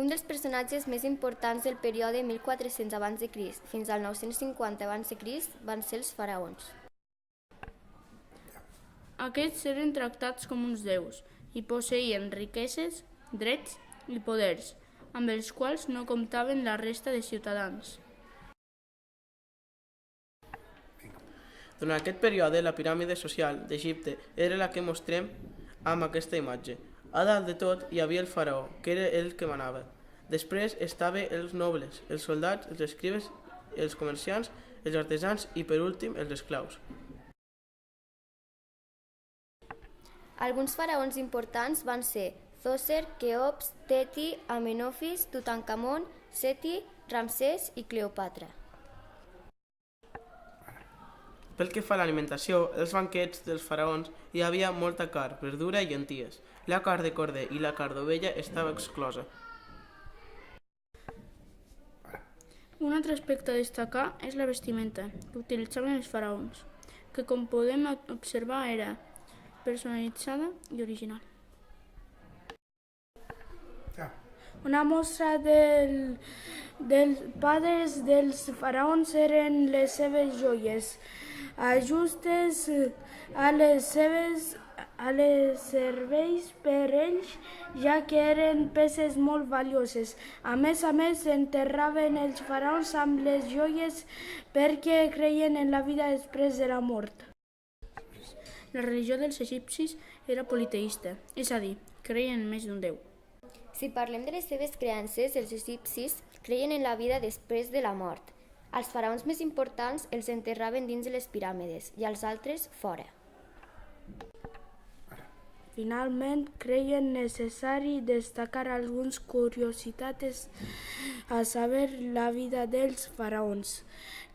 Un dels personatges més importants del període 1400 a.C. fins al 950 a.C. van ser els faraons. Aquests eren tractats com uns déus i posseïen riqueses, drets i poders, amb els quals no comptaven la resta de ciutadans. Durant aquest període, la piràmide social d'Egipte era la que mostrem amb aquesta imatge. A dalt de tot hi havia el faraó, que era el que manava. Després estaven els nobles, els soldats, els escribes, els comerciants, els artesans i, per últim, els esclaus. Alguns faraons importants van ser Zoser, Queops, Teti, Amenofis, Tutankamon, Seti, Ramsès i Cleopatra. Pel que fa a l'alimentació, els banquets dels faraons hi havia molta carn, verdura i llenties. La carn de corder i la carn d'ovella estava exclosa. Un altre aspecte a destacar és la vestimenta que utilitzaven els faraons, que com podem observar era personalitzada i original. Una mostra dels padres dels faraons eren les seves joies, ajustes a les serveis per ells, ja que eren peces molt valioses. A més, enterraven els faraons amb les joies perquè creien en la vida després de la mort. La religió dels egipcis era politeista, és a dir, creien en més d'un déu. Si parlem de les seves creences, els egipcis creien en la vida després de la mort. Els faraons més importants els enterraven dins de les piràmides i els altres fora. Finalment, creien necessari destacar algunes curiositats a saber la vida dels faraons.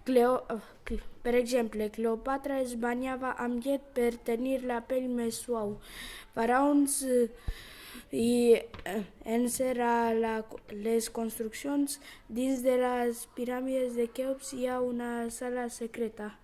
Per exemple, Cleopatra es banyava amb llet per tenir la pell més suau. Faraons i les construccions dins de les piràmides de Queops hi ha una sala secreta.